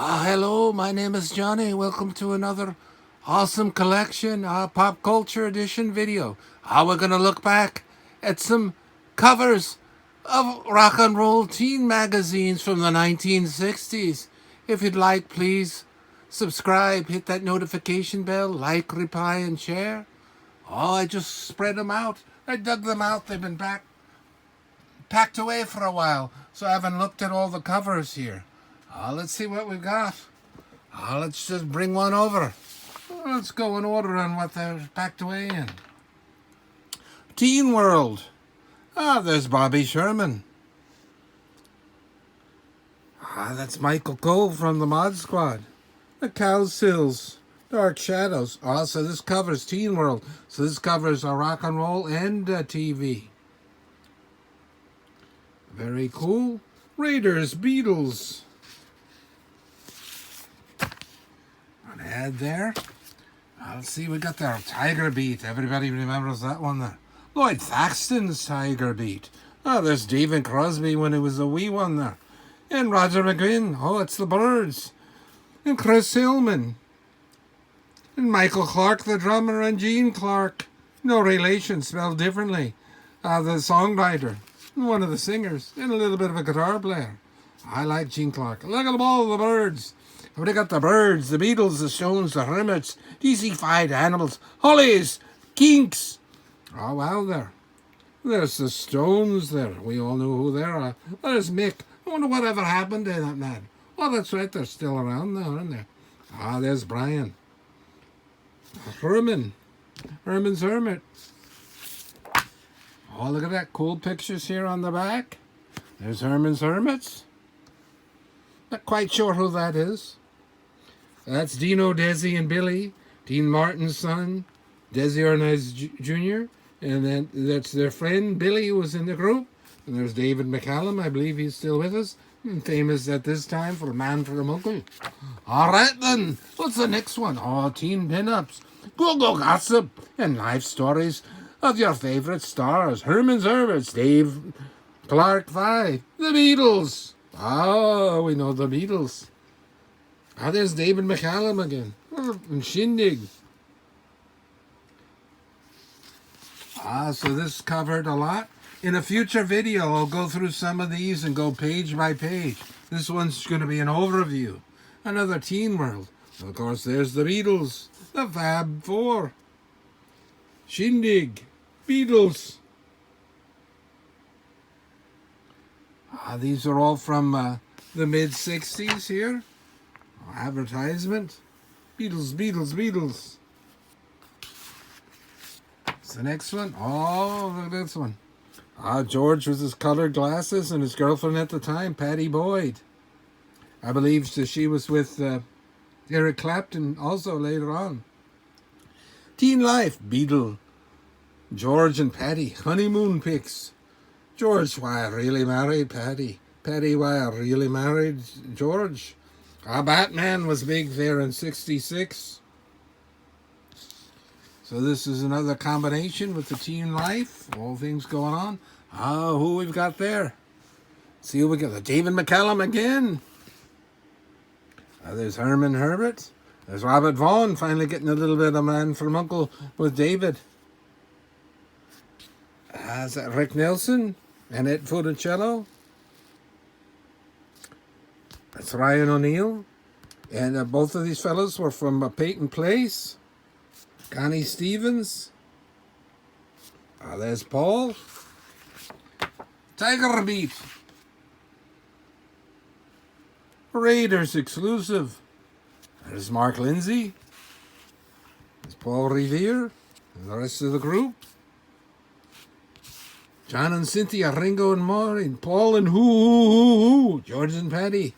Hello, my name is Johnny. Welcome to another awesome collection, pop culture edition video. We're going to look back at some covers of rock and roll teen magazines from the 1960s. If you'd like, please subscribe, hit that notification bell, like, reply, and share. I just spread them out. I dug them out. They've been packed away for a while, so I haven't looked at all the covers here. Let's see what we've got. Let's just bring one over. Let's go in order on what they're packed away in. Teen World. There's Bobby Sherman. That's Michael Cole from the Mod Squad. The Cowsills. Dark Shadows. So this covers Teen World. So this covers rock and roll and TV. Very cool. Raiders, Beatles. An ad there. Let's see, we got there. Tiger Beat. Everybody remembers that one there. Lloyd Thaxton's Tiger Beat. There's David Crosby when he was a wee one there. And Roger McGuinn. It's the Birds. And Chris Hillman. And Michael Clark, the drummer, and Gene Clark. No relation, spelled differently. The songwriter. One of the singers. And a little bit of a guitar player. I like Gene Clark. Look at them all, the Birds. We got the Birds, the Beatles, the Stones, the Hermits, DC-5 Animals, Hollies, Kinks. Wow, there. There's the Stones there. We all know who they are. There's Mick. I wonder whatever happened to that man. That's right. They're still around now, aren't they? There's Brian. Herman's Hermit. Look at that. Cool pictures here on the back. There's Herman's Hermits. Not quite sure who that is. That's Dino, Desi, and Billy. Dean Martin's son, Desi Arnaz Jr. And then that's their friend, Billy, who was in the group. And there's David McCallum. I believe he's still with us. Famous at this time for Man for a Uncle. All right, then. What's the next one? Teen pinups. Go gossip. And life stories of your favorite stars. Herman's Hermits, Dave Clark 5. The Beatles. We know the Beatles. There's David McCallum again. And Shindig. So this covered a lot. In a future video, I'll go through some of these and go page by page. This one's going to be an overview. Another Teen World. Of course, there's the Beatles. The Fab Four. Shindig. Beatles. These are all from the mid-60s here. Advertisement. Beatles. What's the next one? Look at this one. George with his colored glasses and his girlfriend at the time, Patty Boyd. I believe she was with Eric Clapton also later on. Teen Life, Beatle. George and Patty, honeymoon pics. George, why I really married Patty. Patty, why I really married George. Batman was big there in 66. So this is another combination with the Teen Life. All things going on. Who we've got there? See who we got. David McCallum again. There's Herman Herbert. There's Robert Vaughn finally getting a little bit of Man from Uncle with David. Is that Rick Nelson and Ed Funicello? That's Ryan O'Neill. And both of these fellows were from Peyton Place. Connie Stevens. There's Paul. Tiger Beat. Raiders exclusive. There's Mark Lindsay. There's Paul Revere. And the rest of the group. John and Cynthia, Ringo and Maureen, Paul and Who, George and Patty,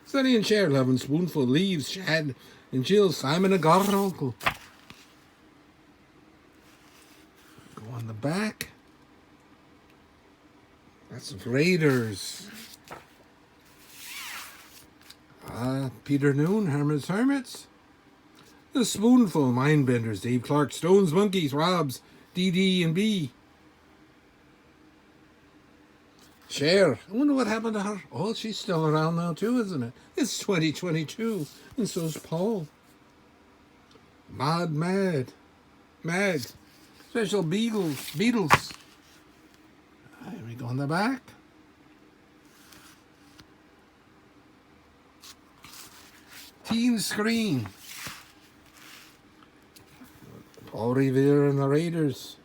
Sonny and Cher, Love and Spoonful, Leaves, Shad and Jill, Simon and Garfunkel. Go on the back. That's Raiders. Peter Noon, Herman's Hermits. The Spoonful, Mindbenders, Dave Clark, Stones, Monkees, Robs, D and B. Cher. I wonder what happened to her. Oh, she's still around now too, isn't it? It's 2022, and so's Paul. Mad. Mag. Special Beatles. Here we go on the back. Teen screen. Paul Revere and the Raiders.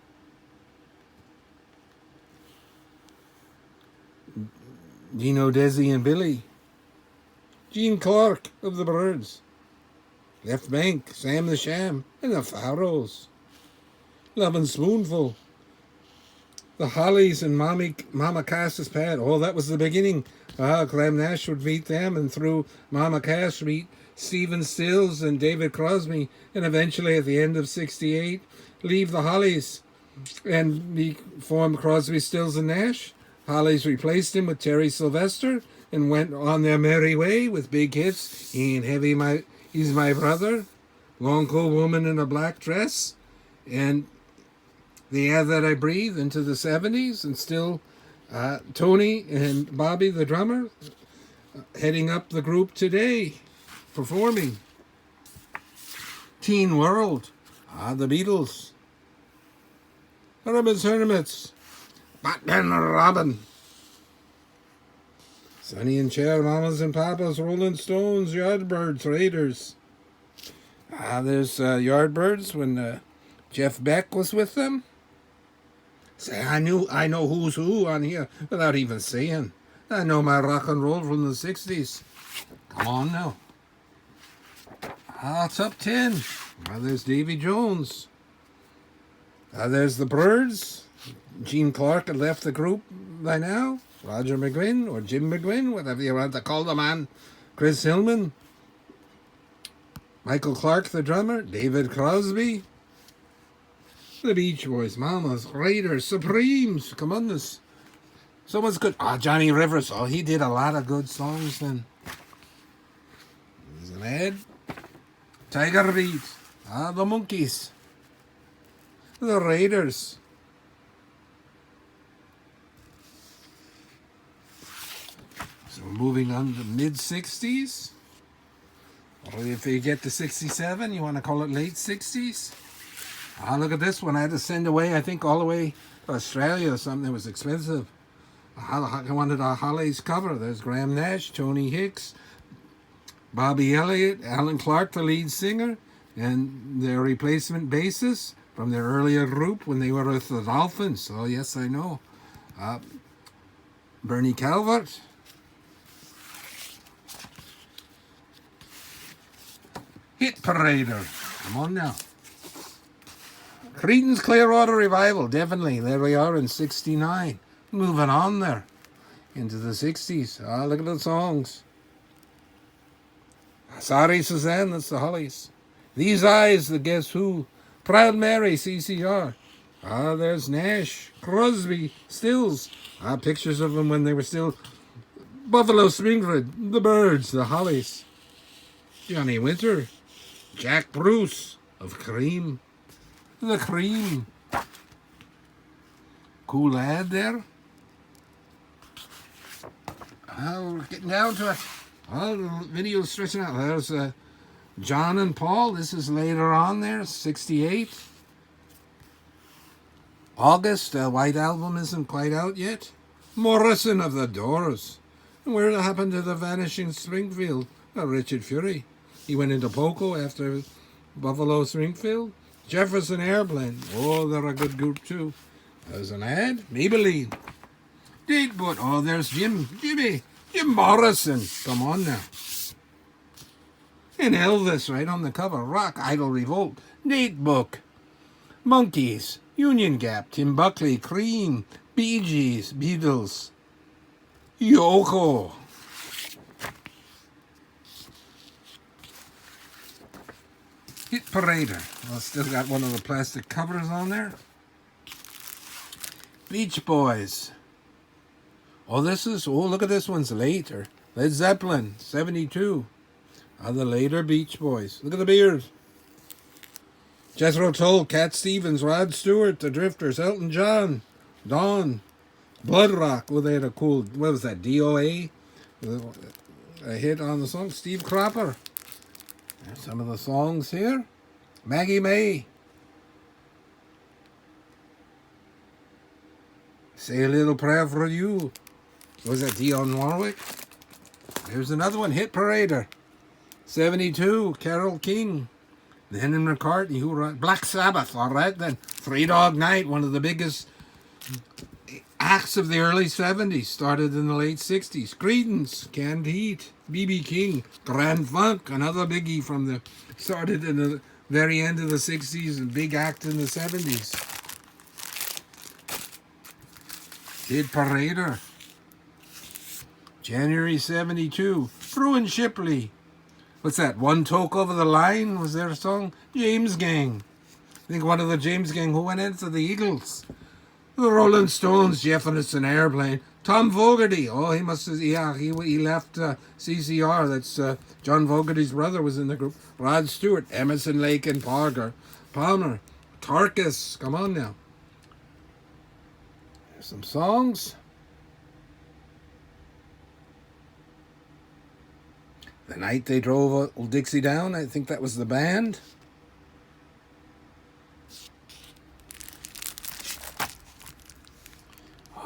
Dino, Desi, and Billy. Gene Clark of the Birds. Left Bank, Sam the Sham, and the Pharaohs. Lovin' Spoonful. The Hollies and Mama Cass's Pad. Oh, that was the beginning. Clem Nash would meet them, and through Mama Cass meet Stephen Stills and David Crosby, and eventually at the end of '68, leave the Hollies and form Crosby, Stills, and Nash. Hollies replaced him with Terry Sylvester and went on their merry way with big hits. He's My Brother, Long Cold Woman in a Black Dress, and The Air That I Breathe into the '70s, and still Tony and Bobby, the drummer, heading up the group today, performing. Teen World, the Beatles, Hermits, Batman and Robin, Sonny and Cher, Mamas and Papas, Rolling Stones, Yardbirds, Raiders. There's Yardbirds when Jeff Beck was with them. Say, I know who's who on here without even saying. I know my rock and roll from the '60s. Come on now. Top 10. There's Davy Jones. There's the Birds. Gene Clark had left the group by now. Roger McGuinn or Jim McGuinn, whatever you want to call the man. Chris Hillman. Michael Clark, the drummer. David Crosby. The Beach Boys, Mamas, Raiders, Supremes. Come on, this. Someone's good. Johnny Rivers. He did a lot of good songs then. There's an ad. Tiger Beat. The Monkees. The Raiders. So moving on to mid-60s. Or if you get to 67, you want to call it late 60s. Look at this one. I had to send away, I think, all the way to Australia or something. It was expensive. I wanted a Hollies cover. There's Graham Nash, Tony Hicks, Bobby Elliott, Alan Clark, the lead singer, and their replacement bassist from their earlier group when they were with the Dolphins. Oh, yes, I know. Bernie Calvert. Hit Parader. Come on now. Creedence Clearwater Revival. Definitely. There we are in '69. Moving on there into the '60s. Look at the songs. Sorry, Suzanne. That's the Hollies. These Eyes, the Guess Who. Proud Mary, CCR. There's Nash, Crosby, Stills. Pictures of them when they were still Buffalo Springfield, the Birds, the Hollies. Johnny Winter, Jack Bruce of Cream, the Cream. Cool lad there. We're getting down to it. The video's stretching out. There's John and Paul. This is later on there, '68. August, White Album isn't quite out yet. Morrison of the Doors. And where happened to the Vanishing Springfield? Richard Fury. He went into Poco after Buffalo Springfield. Jefferson Airplane. Oh, they're a good group too. There's an ad. Maybelline. Datebook. Oh, there's Jim Morrison. Come on now. And Elvis right on the cover. Rock Idol Revolt. Datebook. Monkees. Union Gap. Tim Buckley. Cream. Bee Gees. Beatles. Yoko. Hit Parader. Well, still got one of the plastic covers on there. Beach Boys. Look at this one's later. Led Zeppelin, '72. The later Beach Boys. Look at the beard. Jethro Tull, Cat Stevens, Rod Stewart, The Drifters, Elton John, Dawn, Blood Rock. Well, they had a cool, what was that, DOA? A hit on the song. Steve Cropper. There's some of the songs here. Maggie May. Say a Little Prayer for You. Was that Dionne Warwick? There's another one. Hit Parader. 72. Carole King. Lennon McCartney. Who wrote Black Sabbath. All right then. Three Dog Night. One of the biggest acts of the early 70s. Started in the late 60s. Creedence. Canned Heat. B.B. King. Grand Funk. Another biggie from the... Started in the very end of the 60s and big act in the 70s. Hit Parader. January 72. Fruin Shipley. What's that? One Toke Over the Line? Was there a song? James Gang. I think one of the James Gang who went into the Eagles. The Rolling Stones, Jefferson Airplane. Tom Fogerty. Oh, he must have, yeah, he left CCR. That's John Fogerty's brother was in the group. Rod Stewart, Emerson, Lake and Palmer. Tarkus. Come on now. There's some songs. The Night They Drove Old Dixie Down, I think that was the band.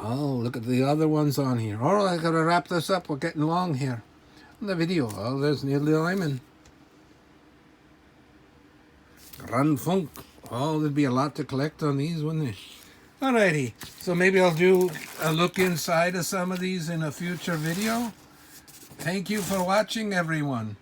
Oh, look at the other ones on here. Oh, I gotta wrap this up. We're getting long here. On the video. Oh, there's Neil Diamond. Grand Funk. Oh, there'd be a lot to collect on these, wouldn't there? Alrighty. So maybe I'll do a look inside of some of these in a future video. Thank you for watching, everyone.